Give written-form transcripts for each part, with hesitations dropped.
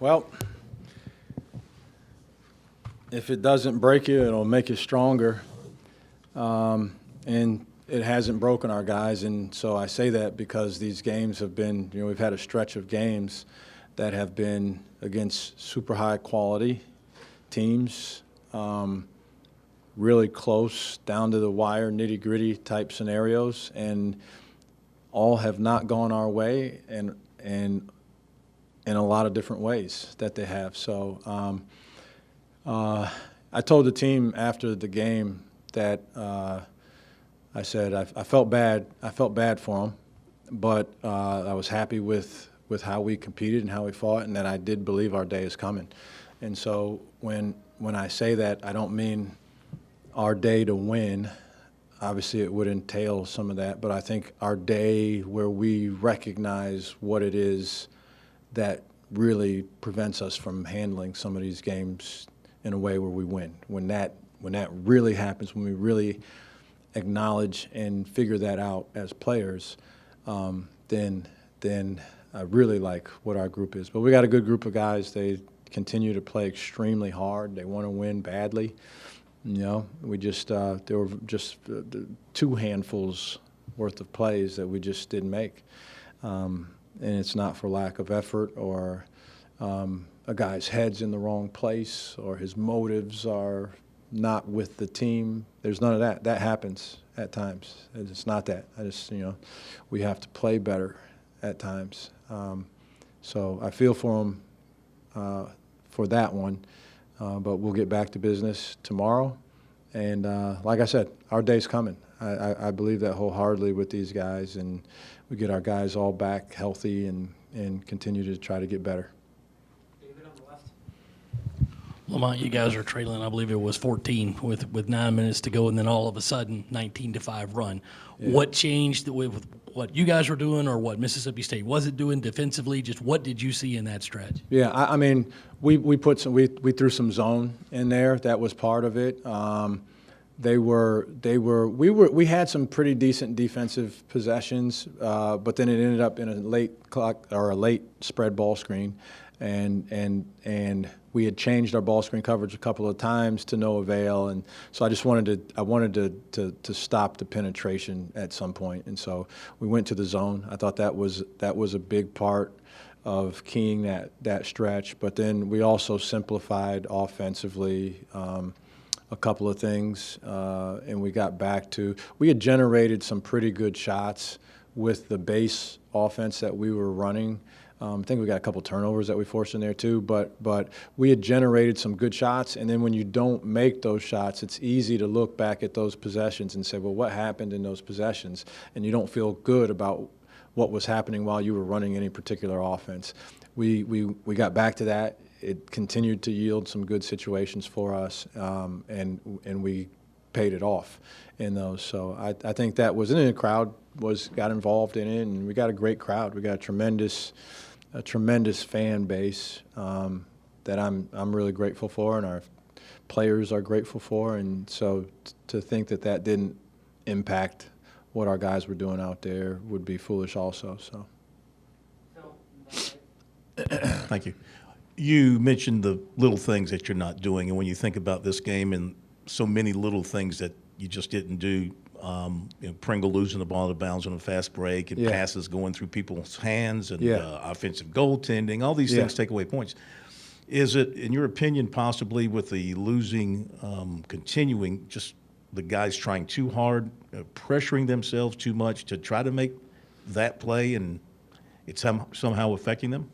Well, if it doesn't break you, it'll make you stronger. And it hasn't broken our guys. And so I say that because these games have been, we've had a stretch of games that have been against super high quality teams, really close, down to the wire, nitty gritty type scenarios. And all have not gone our way, and in a lot of different ways that they have. So I told the team after the game that I said I felt bad. I felt bad for them, but I was happy with how we competed and how we fought, and that I did believe our day is coming. And so when I say that, I don't mean our day to win. Obviously, it would entail some of that, but I think our day where we recognize what it is that really prevents us from handling some of these games in a way where we win. When that really happens, when we really acknowledge and figure that out as players, then I really like what our group is. But we got a good group of guys. They continue to play extremely hard. They want to win badly. We just there were just two handfuls worth of plays that we just didn't make, and it's not for lack of effort or a guy's head's in the wrong place or his motives are not with the team. There's none of that. That happens at times. It's not that. We have to play better at times. So I feel for him for that one. But we'll get back to business tomorrow. And like I said, our day's coming. I believe that wholeheartedly with these guys, and we get our guys all back healthy and continue to try to get better. David on the left. Lamont, you guys are trailing, I believe it was 14 with 9 minutes to go, and then all of a sudden 19-5 run. Yeah. What changed with what you guys were doing, or what Mississippi State wasn't doing defensively? Just what did you see in that stretch? Yeah, I mean, we threw some zone in there. That was part of it. We had some pretty decent defensive possessions, but then it ended up in a late spread ball screen, and we had changed our ball screen coverage a couple of times to no avail, and so I wanted to stop the penetration at some point, and so we went to the zone. I thought that was a big part of keying that stretch, but then we also simplified offensively a couple of things, and we got back to – we had generated some pretty good shots with the base offense that we were running. I think we got a couple turnovers that we forced in there too, but we had generated some good shots, and then when you don't make those shots, it's easy to look back at those possessions and say, well, what happened in those possessions? And you don't feel good about what was happening while you were running any particular offense. We got back to that. It continued to yield some good situations for us, and we paid it off in those. So I think that was, and then the crowd got involved in it, and we got a great crowd. We got a tremendous fan base that I'm really grateful for, and our players are grateful for. And so to think that didn't impact what our guys were doing out there would be foolish also. So. Thank you. You mentioned the little things that you're not doing, and when you think about this game and so many little things that you just didn't do, Pringle losing the ball out of bounds on a fast break, and passes going through people's hands, and offensive goaltending, all these things take away points. Is it, in your opinion, possibly with the losing continuing, just the guys trying too hard, pressuring themselves too much to try to make that play, and it's somehow affecting them?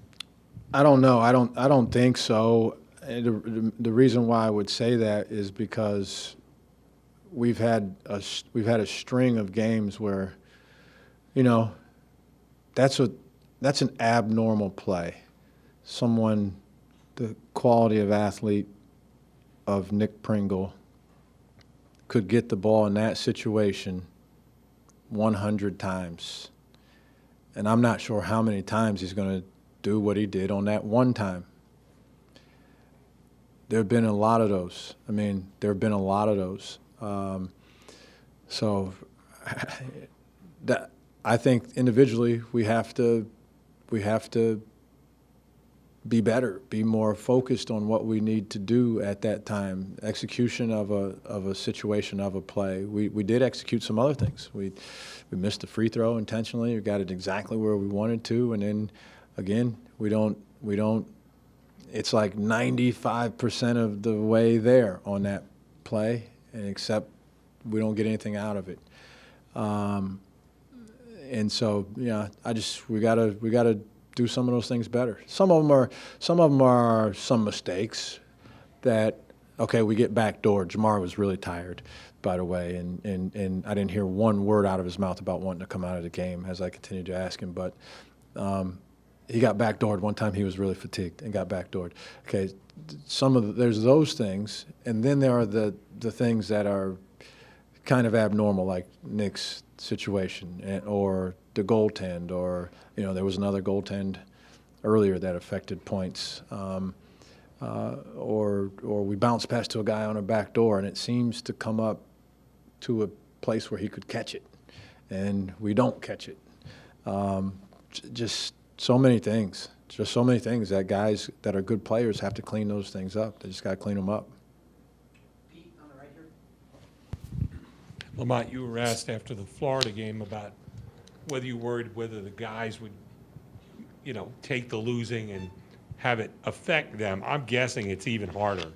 I don't know. I don't think so. The reason why I would say that is because we've had a string of games where, that's an abnormal play. Someone, the quality of athlete of Nick Pringle, could get the ball in that situation 100 times, and I'm not sure how many times he's going to do what he did on that one time. There have been a lot of those. So I think individually we have to be better, be more focused on what we need to do at that time. Execution of a situation, of a play. We did execute some other things. We missed a free throw intentionally. We got it exactly where we wanted to, and then again, we don't. It's like 95% of the way there on that play, and except we don't get anything out of it. And so, yeah, we gotta do some of those things better. Some of them are some mistakes that, okay, we get backdoored. Jamar was really tired, by the way, and I didn't hear one word out of his mouth about wanting to come out of the game as I continued to ask him. But he got backdoored one time. He was really fatigued and got backdoored. Okay, there's those things, and then there are the things that are kind of abnormal, like Nick's situation, or the goaltend, or there was another goaltend earlier that affected points, or we bounce pass to a guy on a back door and it seems to come up to a place where he could catch it, and we don't catch it. Just so many things. Just so many things that guys that are good players have to clean those things up. They just got to clean them up. Pete, on the right here. Lamont, you were asked after the Florida game about whether you worried whether the guys would, take the losing and have it affect them. I'm guessing it's even harder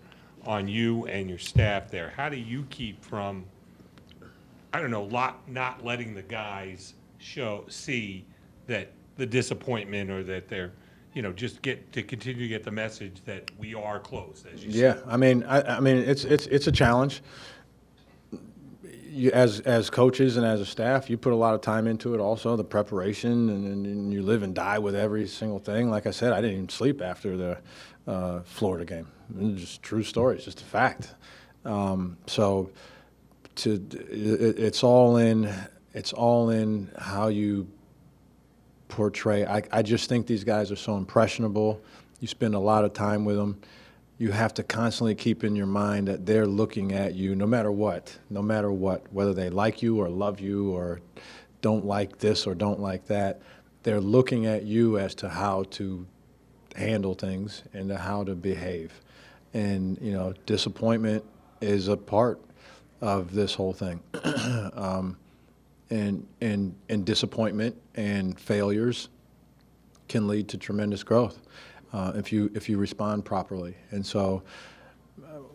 on you and your staff there. How do you keep from, not letting the guys see that the disappointment, or that they're, just continue to get the message that we are close, as you Yeah, said? I mean, it's a challenge. As coaches and as a staff, you put a lot of time into it. Also, the preparation, and you live and die with every single thing. Like I said, I didn't even sleep after the Florida game. It's just true story. It's just a fact. It's all in how you portray. I just think these guys are so impressionable. You spend a lot of time with them. You have to constantly keep in your mind that they're looking at you no matter what, whether they like you or love you or don't like this or don't like that. They're looking at you as to how to handle things and to how to behave. And, disappointment is a part of this whole thing. And disappointment and failures can lead to tremendous growth if you respond properly. And so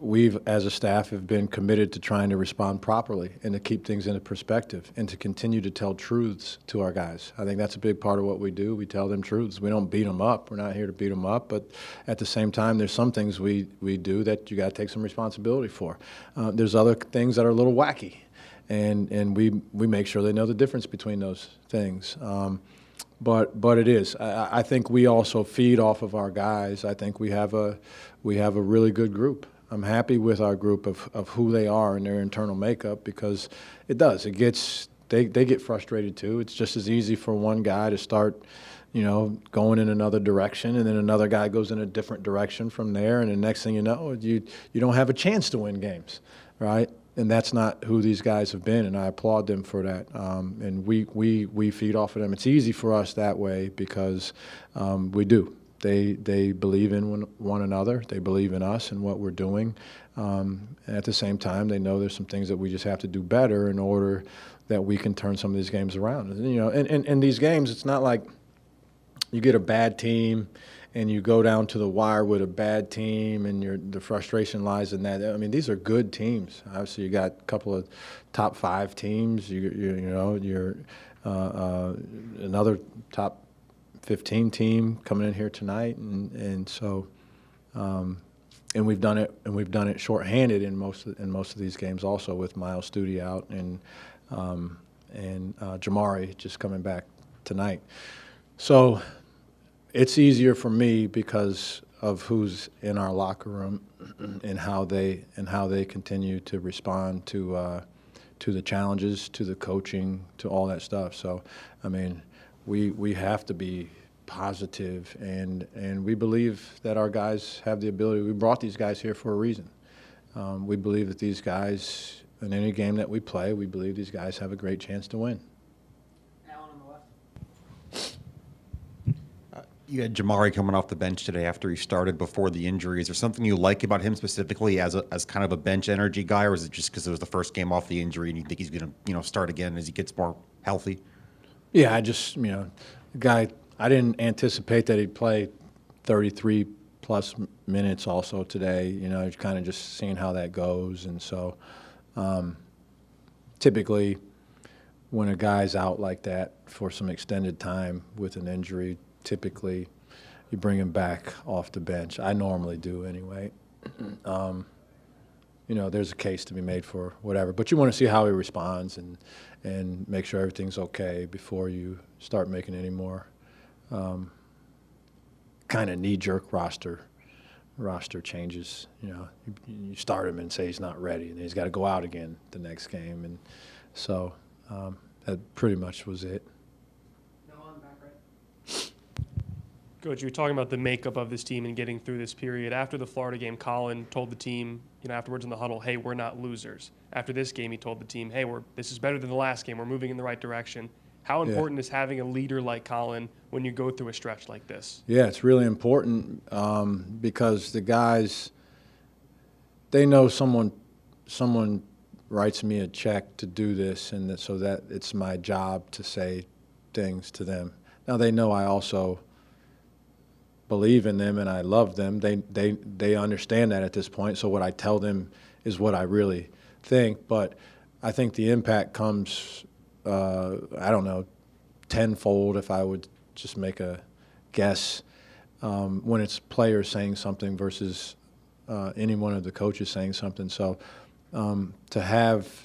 we've, as a staff, have been committed to trying to respond properly and to keep things into perspective and to continue to tell truths to our guys. I think that's a big part of what we do. We tell them truths. We don't beat them up. We're not here to beat them up. But at the same time, there's some things we do that you got to take some responsibility for. There's other things that are a little wacky. And we make sure they know the difference between those things. But it is. I think we also feed off of our guys. I think we have a really good group. I'm happy with our group of who they are and their internal makeup, because it does. They get frustrated too. It's just as easy for one guy to start, going in another direction, and then another guy goes in a different direction from there, and the next thing you know, you don't have a chance to win games, right? And that's not who these guys have been, and I applaud them for that. And we feed off of them. It's easy for us that way because we do. They believe in one another. They believe in us and what we're doing. And at the same time, they know there's some things that we just have to do better in order that we can turn some of these games around. And these games, it's not like you get a bad team and you go down to the wire with a bad team, and the frustration lies in that. I mean, these are good teams. Obviously, you got a couple of top 5 teams. You're another top 15 team coming in here tonight, and so and we've done it shorthanded in most of these games also, with Miles Studi out and Jamari just coming back tonight. So it's easier for me because of who's in our locker room and how they continue to respond to the challenges, to the coaching, to all that stuff. So, I mean, we have to be positive, and we believe that our guys have the ability. We brought these guys here for a reason. We believe that these guys, in any game that we play, we believe these guys have a great chance to win. Alan on the left. You had Jamari coming off the bench today after he started before the injury. Is there something you like about him specifically as kind of a bench energy guy, or is it just because it was the first game off the injury and you think he's going to start again as he gets more healthy? Yeah, I just the guy. I didn't anticipate that he'd play 33 plus minutes also today. Kind of just seeing how that goes, and so typically when a guy's out like that for some extended time with an injury, typically you bring him back off the bench. I normally do anyway. There's a case to be made for whatever, but you want to see how he responds and make sure everything's okay before you start making any more kind of knee-jerk roster changes. You start him and say he's not ready, and he's got to go out again the next game, and so that pretty much was it. No on back right. Coach, you were talking about the makeup of this team and getting through this period. After the Florida game, Colin told the team, afterwards in the huddle, hey, we're not losers. After this game, he told the team, hey, this is better than the last game. We're moving in the right direction. How important is having a leader like Colin when you go through a stretch like this? Yeah, it's really important because the guys, they know someone writes me a check to do this, and so that it's my job to say things to them. Now they know I also believe in them and I love them. They understand that at this point. So what I tell them is what I really think. But I think the impact comes, tenfold if I would just make a guess when it's players saying something versus any one of the coaches saying something. So to have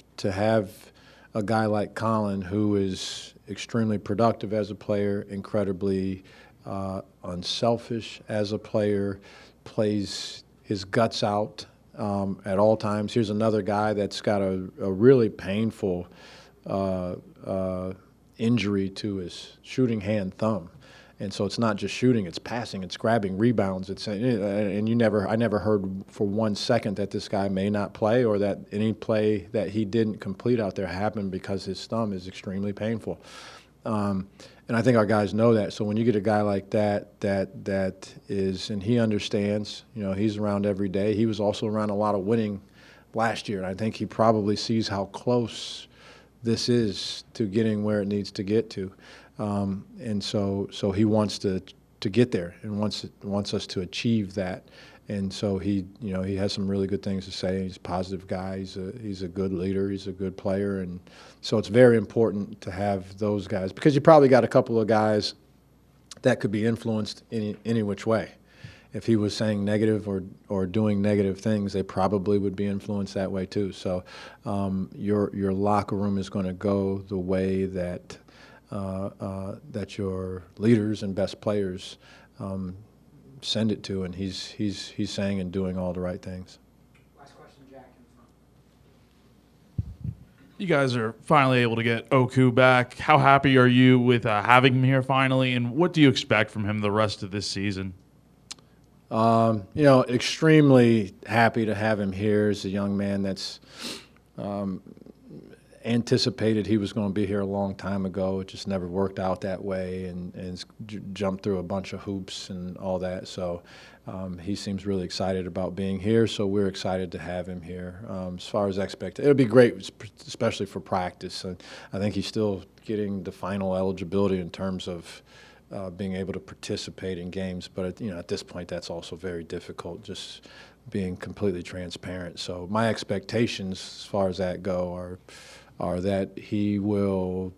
a guy like Colin, who is extremely productive as a player, incredibly unselfish as a player, plays his guts out at all times. Here's another guy that's got a really painful injury to his shooting hand thumb. And so it's not just shooting, it's passing, it's grabbing rebounds. And I never heard for 1 second that this guy may not play or that any play that he didn't complete out there happened because his thumb is extremely painful. And I think our guys know that. So when you get a guy like that is, and he understands, he's around every day. He was also around a lot of winning last year, and I think he probably sees how close this is to getting where it needs to get to. And so he wants to get there and wants us to achieve that. And so he has some really good things to say. He's a positive guy. He's a good leader. He's a good player. And so it's very important to have those guys because you probably got a couple of guys that could be influenced any which way. If he was saying negative or doing negative things, they probably would be influenced that way too. So your locker room is going to go the way that your leaders and best players send it to, and he's saying and doing all the right things. Last question, Jack in front. You guys are finally able to get Oku back. How happy are you with having him here finally, and what do you expect from him the rest of this season? Extremely happy to have him here. He's a young man that's anticipated he was going to be here a long time ago. It just never worked out that way, and jumped through a bunch of hoops and all that. So he seems really excited about being here, so we're excited to have him here. As far as expected, it'll be great, especially for practice. And I think he's still getting the final eligibility in terms of being able to participate in games. But at this point, that's also very difficult, just being completely transparent. So my expectations as far as that go are that he will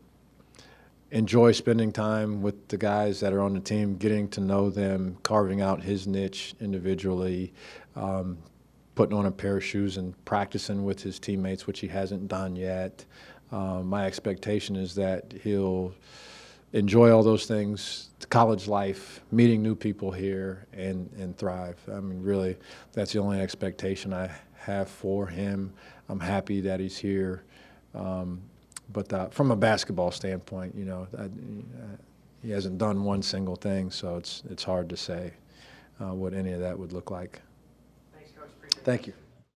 enjoy spending time with the guys that are on the team, getting to know them, carving out his niche individually, putting on a pair of shoes and practicing with his teammates, which he hasn't done yet. My expectation is that he'll enjoy all those things, college life, meeting new people here, and thrive. I mean, really, that's the only expectation I have for him. I'm happy that he's here. But from a basketball standpoint, he hasn't done one single thing, so it's hard to say what any of that would look like. Thanks, Coach. Appreciate it. Thank you.